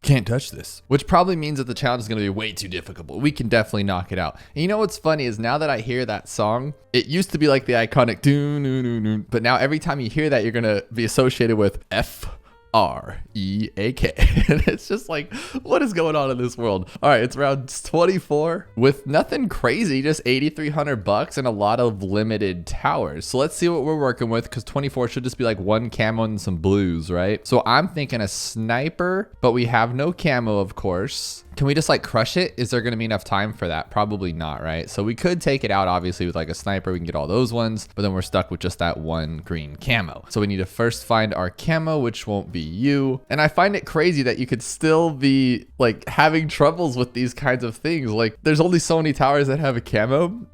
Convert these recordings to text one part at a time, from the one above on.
can't touch this, which probably means that the challenge is going to be way too difficult, but we can definitely knock it out. And you know what's funny is now that I hear that song, it used to be like the iconic doo doo doo doo, but now every time you hear that, you're going to be associated with F-R-E-A-K. And it's just like, what is going on in this world? All right, it's round 24 with nothing crazy, just 8,300 bucks and a lot of limited towers. So let's see what we're working with, because 24 should just be like one camo and some blues, right? So I'm thinking a sniper, but we have no camo, of course. Can we just like crush it? Is there going to be enough time for that? Probably not, right? So we could take it out, obviously, with like a sniper. We can get all those ones, but then we're stuck with just that one green camo. So we need to first find our camo, which won't be you. And I find it crazy that you could still be like having troubles with these kinds of things. Like there's only so many towers that have a camo.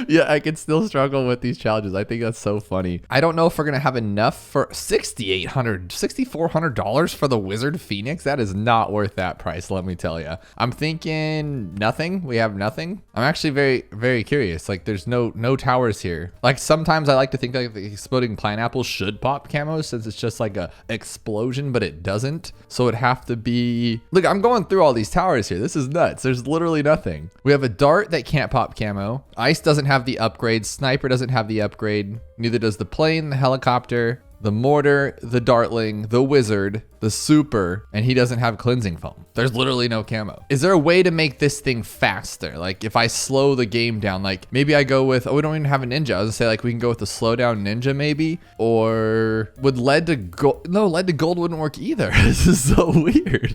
Yeah, I can still struggle with these challenges. I think that's so funny. I don't know if we're going to have enough for $6,400 for the Wizard Phoenix. That is not worth that price, let me tell you. I'm thinking nothing. We have nothing. I'm actually very, very curious. Like there's no towers here. Like sometimes I like to think like the exploding pineapple should pop camos since it's just like a explosion, but it doesn't. So it'd have to be, look, I'm going through all these towers here. This is nuts. There's literally nothing. We have a dart that can't pop camo. Ice doesn't have the upgrade. Sniper doesn't have the upgrade. Neither does the plane, the helicopter, the mortar, the dartling, the wizard, the super, and he doesn't have cleansing foam. There's literally no camo. Is there a way to make this thing faster? Like if I slow the game down, like maybe I go with, oh, we don't even have a ninja. I was gonna say like we can go with the slow down ninja maybe, or would lead to gold? No, lead to gold wouldn't work either. This is so weird.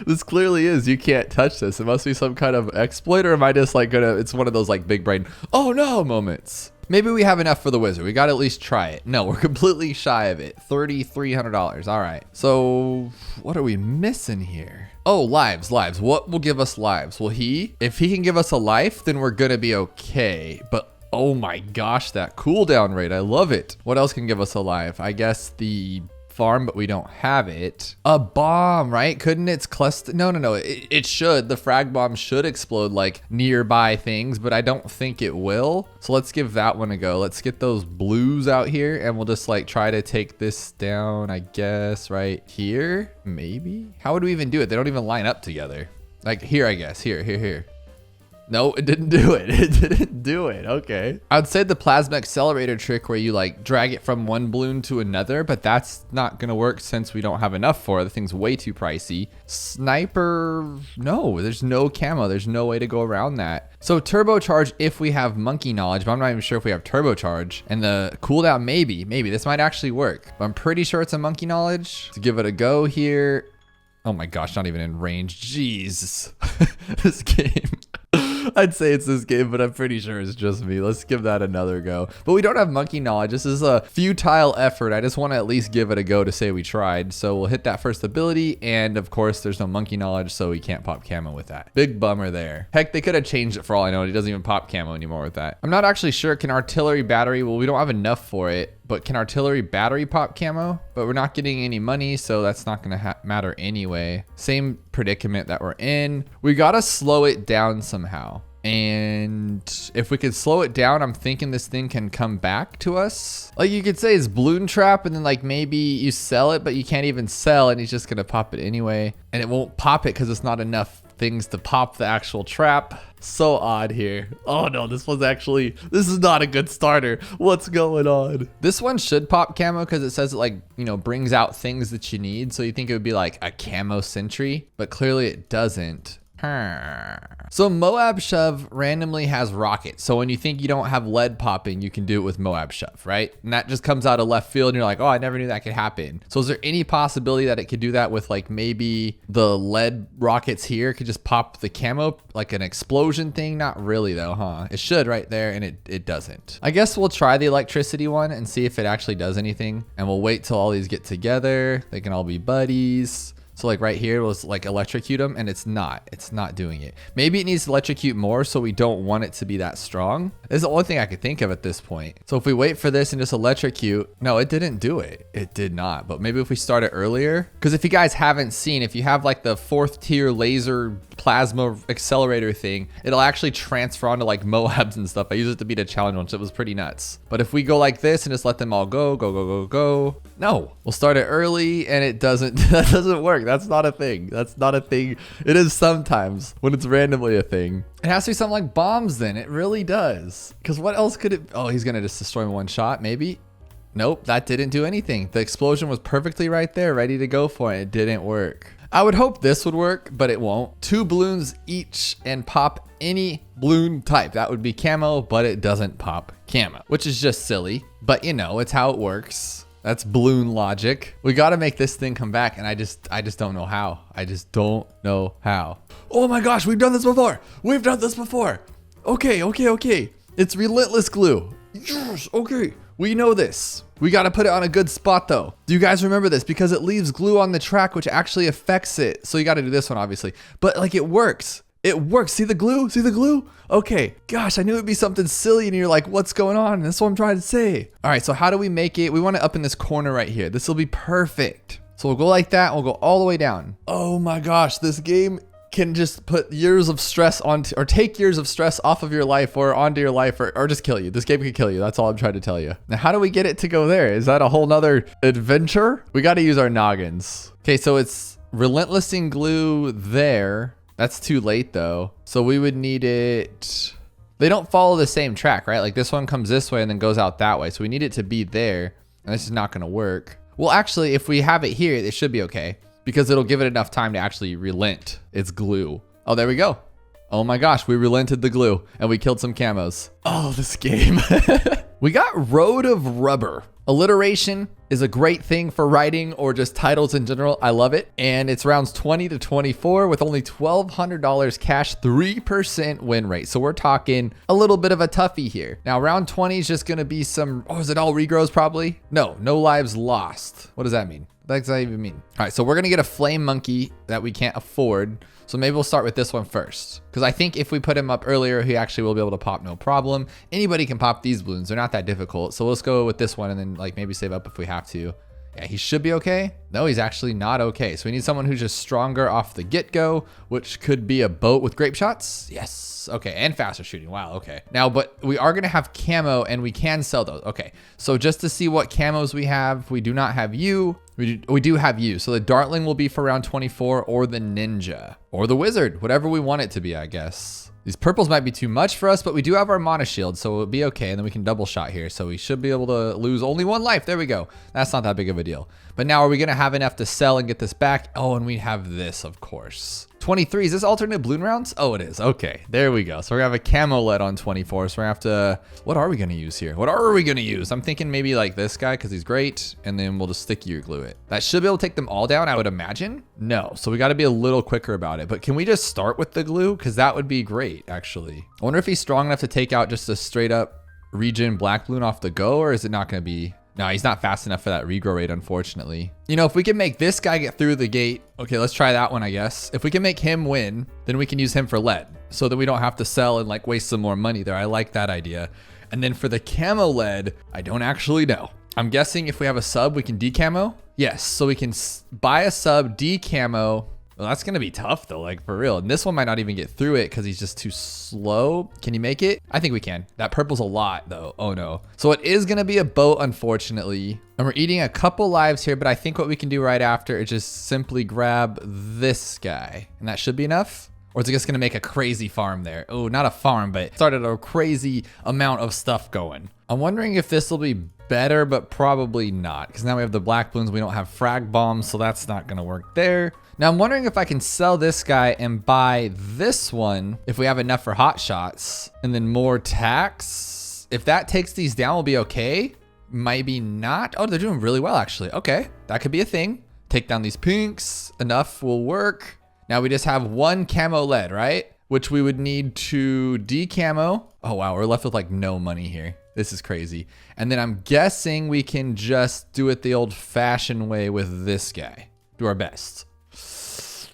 This clearly is, you can't touch this. It must be some kind of exploit, or am I just like gonna, it's one of those like big brain, oh no moments. Maybe we have enough for the wizard. We got to at least try it. No, we're completely shy of it. $3,300. All right. So what are we missing here? Oh, lives. What will give us lives? Well, if he can give us a life, then we're going to be okay. But oh my gosh, that cooldown rate. I love it. What else can give us a life? I guess the farm, but we don't have it. A bomb, right? Couldn't its cluster? No. It should. The frag bomb should explode like nearby things, but I don't think it will. So let's give that one a go. Let's get those blues out here and we'll just like try to take this down, I guess, right here. Maybe. How would we even do it? They don't even line up together. Like here, I guess. Here. No, it didn't do it. It didn't do it. Okay. I'd say the plasma accelerator trick where you like drag it from one balloon to another, but that's not going to work since we don't have enough for it. The thing's way too pricey. Sniper, no, there's no camo. There's no way to go around that. So turbocharge if we have monkey knowledge, but I'm not even sure if we have turbocharge. And the cooldown, maybe this might actually work. But I'm pretty sure it's a monkey knowledge. To give it a go here. Oh my gosh, not even in range. Jeez, this game. I'd say it's this game, but I'm pretty sure it's just me. Let's give that another go. But we don't have monkey knowledge. This is a futile effort. I just want to at least give it a go to say we tried. So we'll hit that first ability. And of course, there's no monkey knowledge, so we can't pop camo with that. Big bummer there. Heck, they could have changed it for all I know. And he doesn't even pop camo anymore with that. I'm not actually sure. Can artillery battery? Well, we don't have enough for it. But can artillery battery pop camo? But we're not getting any money, so that's not gonna matter anyway. Same predicament that we're in. We gotta slow it down somehow. And if we could slow it down, I'm thinking this thing can come back to us. Like you could say it's balloon trap and then like maybe you sell it, but you can't even sell and he's just gonna pop it anyway. And it won't pop it because it's not enough things to pop the actual trap. So odd here. Oh no, this is not a good starter. What's going on? This one should pop camo because it says it like, you know, brings out things that you need. So you think it would be like a camo sentry, but clearly it doesn't. So Moab Shove randomly has rockets. So when you think you don't have lead popping, you can do it with Moab Shove, right? And that just comes out of left field and you're like, oh, I never knew that could happen. So is there any possibility that it could do that with like maybe the lead rockets here could just pop the camo, like an explosion thing? Not really though, huh? It should right there and it doesn't. I guess we'll try the electricity one and see if it actually does anything. And we'll wait till all these get together. They can all be buddies. So like right here was like electrocute them and it's not doing it. Maybe it needs to electrocute more so we don't want it to be that strong. This is the only thing I could think of at this point. So if we wait for this and just electrocute, no, it didn't do it. It did not, but maybe if we start it earlier, because if you guys haven't seen, if you have like the 4th tier laser plasma accelerator thing, it'll actually transfer onto like Moabs and stuff. I used it to beat a challenge once. It was pretty nuts. But if we go like this and just let them all go. No, we'll start it early and it doesn't, that doesn't work. work. That's not a thing. That's not a thing. It is sometimes when it's randomly a thing. It has to be something like bombs then. It really does. Because what else could it? Oh, he's going to just destroy one shot, maybe. Nope, that didn't do anything. The explosion was perfectly right there, ready to go for it. It didn't work. I would hope this would work, but it won't. 2 balloons each and pop any balloon type. That would be camo, but it doesn't pop camo, which is just silly. But you know, it's how it works. That's balloon logic. We got to make this thing come back, and I just don't know how. I just don't know how. Oh my gosh, we've done this before. We've done this before. Okay. It's relentless glue. Yes, okay. We know this. We got to put it on a good spot though. Do you guys remember this? Because it leaves glue on the track, which actually affects it. So you got to do this one, obviously. But like it works. It works. See the glue? See the glue? Okay. Gosh, I knew it'd be something silly and you're like, what's going on? And that's what I'm trying to say. All right, so how do we make it? We want it up in this corner right here. This will be perfect. So we'll go like that. And we'll go all the way down. Oh my gosh, this game can just put years of stress onto, or take years of stress off of your life or onto your life, or just kill you. This game can kill you. That's all I'm trying to tell you. Now, how do we get it to go there? Is that a whole nother adventure? We got to use our noggins. Okay, so it's relentless in glue there. That's too late though. So we would need it. They don't follow the same track, right? Like this one comes this way and then goes out that way. So we need it to be there, and this is not going to work. Well, actually, if we have it here, it should be okay, because it'll give it enough time to actually relent its glue. Oh, there we go. Oh my gosh, we relented the glue and we killed some camos. Oh, this game. We got Road of Rubber. Alliteration is a great thing for writing or just titles in general. I love it. And it's rounds 20 to 24 with only $1,200 cash, 3% win rate. So we're talking a little bit of a toughie here. Now round 20 is just gonna be some, oh, is it all regrows probably? No lives lost. What does that mean? What does that even mean? All right, so we're gonna get a flame monkey that we can't afford. So maybe we'll start with this one first, because I think if we put him up earlier, he actually will be able to pop no problem. Anybody can pop these balloons. They're not that difficult. So let's go with this one and then like maybe save up if we have to. Yeah, he should be okay. No, he's actually not okay. So we need someone who's just stronger off the get-go, which could be a boat with grape shots. Yes. Okay. And faster shooting. Wow. Okay. Now, but we are going to have camo and we can sell those. Okay. So just to see what camos we have, we do not have you. We do have you. So the Dartling will be for round 24, or the Ninja or the Wizard, whatever we want it to be, I guess. These purples might be too much for us, but we do have our Mana Shield, so it'll be okay. And then we can double shot here. So we should be able to lose only 1 life. There we go. That's not that big of a deal. But now are we going to have enough to sell and get this back? Oh, and we have this, of course. 23, is this alternate Bloon rounds? Oh, it is. Okay, there we go. So we're gonna have a camo lead on 24. So we're gonna have to, what are we gonna use here? What are we gonna use? I'm thinking maybe like this guy, because he's great. And then we'll just sticky or glue it. That should be able to take them all down, I would imagine. No, so we gotta be a little quicker about it. But can we just start with the glue? Because that would be great, actually. I wonder if he's strong enough to take out just a straight up regen black balloon off the go, or is it not gonna be? No, he's not fast enough for that regrow rate, unfortunately. You know, if we can make this guy get through the gate, okay, let's try that one, I guess. If we can make him win, then we can use him for lead, so that we don't have to sell and like waste some more money there. I like that idea. And then for the camo lead, I don't actually know. I'm guessing if we have a sub, we can decamo. Yes, so we can buy a sub, decamo. Well, that's gonna be tough though, like for real. And this one might not even get through it because he's just too slow. Can you make it? I think we can. That purple's a lot though. Oh no. So it is gonna be a boat, unfortunately. And we're eating a couple lives here, but I think what we can do right after is just simply grab this guy. And that should be enough. Or is it just gonna make a crazy farm there? Oh, not a farm, but started a crazy amount of stuff going. I'm wondering if this will be better, but probably not. Because now we have the black balloons. We don't have frag bombs, so that's not gonna work there. Now I'm wondering if I can sell this guy and buy this one if we have enough for hot shots, and then more tax. If that takes these down, we'll be okay. Maybe not. Oh, they're doing really well actually. Okay, that could be a thing. Take down these pinks, enough will work. Now we just have 1 camo lead, right? Which we would need to decamo. Oh wow, we're left with like no money here. This is crazy. And then I'm guessing we can just do it the old fashioned way with this guy. Do our best.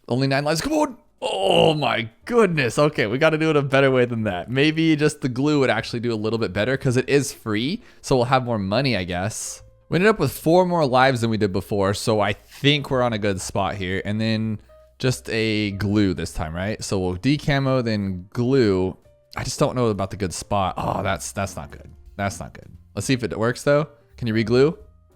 Only 9 lives, come on. Oh my goodness. Okay, we got to do it a better way than that. Maybe just the glue would actually do a little bit better because it is free. So we'll have more money, I guess. We ended up with 4 more lives than we did before. So I think we're on a good spot here. And then just a glue this time, right? So we'll decamo, then glue. I just don't know about the good spot. Oh, that's not good. That's not good. Let's see if it works though. Can you re-glue?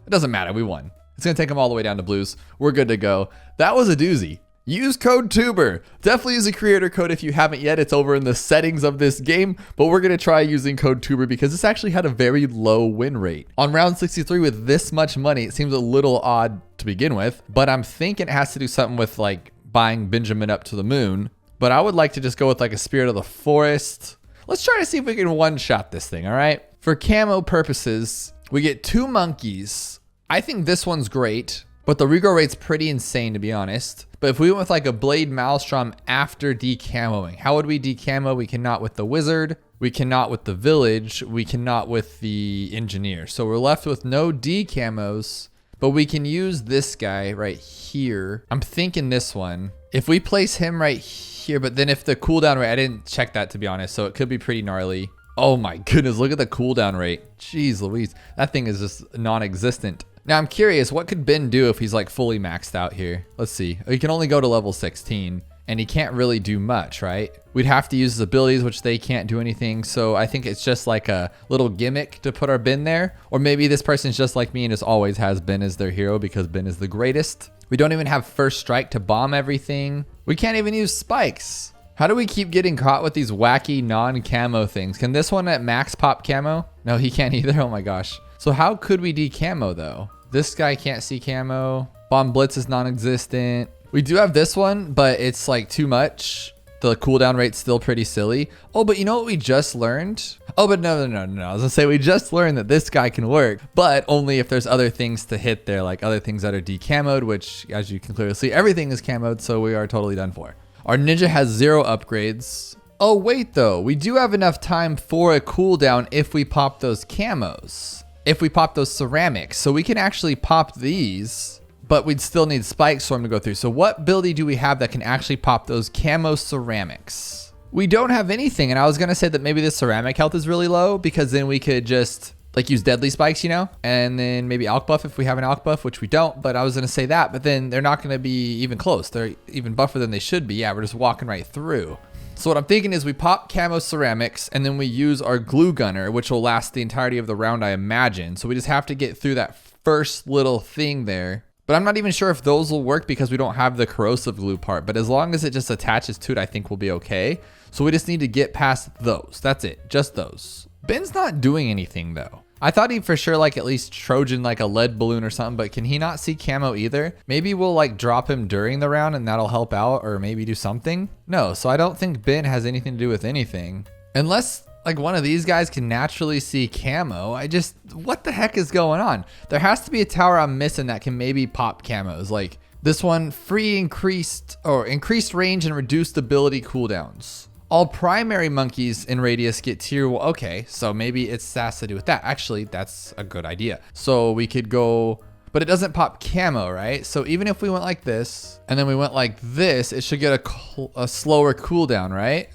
It doesn't matter, we won. It's going to take them all the way down to blues. We're good to go. That was a doozy. Use code TUBER. Definitely use a creator code if you haven't yet. It's over in the settings of this game, but we're going to try using code TUBER because this actually had a very low win rate. On round 63 with this much money, it seems a little odd to begin with, but I'm thinking it has to do something with like buying Benjamin up to the moon. But I would like to just go with like a Spirit of the Forest. Let's try to see if we can one-shot this thing, all right? For camo purposes, we get 2 monkeys. I think this one's great, but the regrow rate's pretty insane to be honest. But if we went with like a Blade Maelstrom after decamoing, how would we decamo? We cannot with the Wizard, we cannot with the Village, we cannot with the Engineer. So we're left with no decamos, but we can use this guy right here. I'm thinking this one. If we place him right here, but then if the cooldown rate, I didn't check that to be honest, so it could be pretty gnarly. Oh my goodness, look at the cooldown rate. Jeez Louise, that thing is just non-existent. Now I'm curious, what could Ben do if he's like fully maxed out here? Let's see. He can only go to level 16 and he can't really do much, right? We'd have to use his abilities, which they can't do anything. So I think it's just like a little gimmick to put our Ben there. Or maybe this person's just like me and just always has Ben as their hero because Ben is the greatest. We don't even have first strike to bomb everything. We can't even use spikes. How do we keep getting caught with these wacky non-camo things? Can this one at max pop camo? No, he can't either. Oh my gosh. So how could we decamo though? This guy can't see camo. Bomb Blitz is non-existent. We do have this one, but it's like too much. The cooldown rate's still pretty silly. Oh, but you know what we just learned? Oh, but no. I was gonna say we just learned that this guy can work, but only if there's other things to hit there, like other things that are decamoed, which as you can clearly see, everything is camoed, so we are totally done for. Our ninja has 0 upgrades. Oh wait though, we do have enough time for a cooldown if we pop those camos. If we pop those ceramics, so we can actually pop these, but we'd still need spikes for them to go through. So what ability do we have that can actually pop those camo ceramics? We don't have anything, and I was gonna say that maybe the ceramic health is really low because then we could just like use deadly spikes, you know, and then maybe alk buff if we have an alk buff, which we don't, but I was gonna say that, but then they're not gonna be even close. They're even buffer than they should be. Yeah, we're just walking right through. So what I'm thinking is we pop camo ceramics and then we use our glue gunner, which will last the entirety of the round, I imagine. So we just have to get through that first little thing there. But I'm not even sure if those will work because we don't have the corrosive glue part. But as long as it just attaches to it, I think we'll be okay. So we just need to get past those. That's it, just those. Ben's not doing anything though. I thought he'd for sure like at least Trojan like a lead balloon or something, but can he not see camo either? Maybe we'll like drop him during the round and that'll help out or maybe do something. No, so I don't think Ben has anything to do with anything. Unless like one of these guys can naturally see camo. What the heck is going on? There has to be a tower I'm missing that can maybe pop camos. Like this one, increased range and reduced ability cooldowns. All primary monkeys in radius get tier 1. Okay, so maybe it has to do with that. Actually, that's a good idea. So we could go, but it doesn't pop camo, right? So even if we went like this and then we went like this, it should get a slower cooldown, right?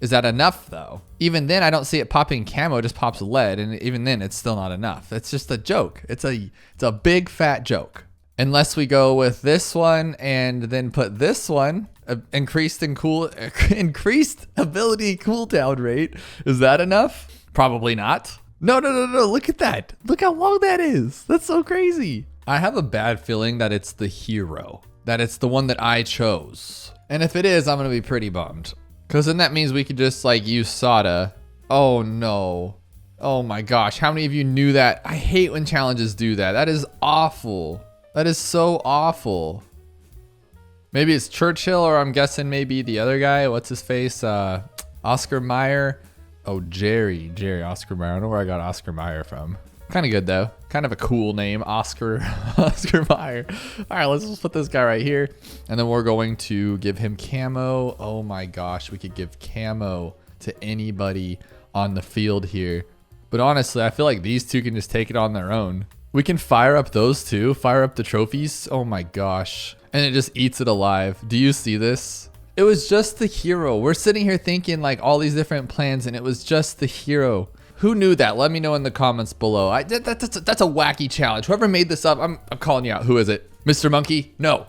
Is that enough though? Even then, I don't see it popping camo, it just pops lead. And even then it's still not enough. It's just a joke. It's a big fat joke. Unless we go with this one and then put this one, increased ability cooldown rate. Is that enough? Probably not. No. Look at that. Look how long that is. That's so crazy. I have a bad feeling that it's the hero, that it's the one that I chose. And if it is, I'm going to be pretty bummed. Because then that means we could just like use Sada. Oh no. Oh my gosh. How many of you knew that? I hate when challenges do that. That is awful. That is so awful. Maybe it's Churchill, or I'm guessing maybe the other guy. What's his face? Oscar Mayer. Oh, Jerry Oscar Mayer. I don't know where I got Oscar Mayer from. Kind of good though. Kind of a cool name, Oscar Mayer. All right, let's just put this guy right here. And then we're going to give him camo. Oh my gosh, we could give camo to anybody on the field here. But honestly, I feel like these two can just take it on their own. We can fire up those two, fire up the trophies. Oh my gosh. And it just eats it alive. Do you see this? It was just the hero. We're sitting here thinking like all these different plans and it was just the hero. Who knew that? Let me know in the comments below. That's a wacky challenge. Whoever made this up, I'm calling you out. Who is it? Mr. Monkey? No,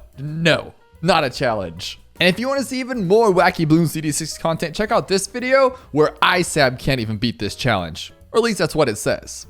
not a challenge. And if you want to see even more wacky Bloons TD6 content, check out this video where ISAB can't even beat this challenge. Or at least that's what it says.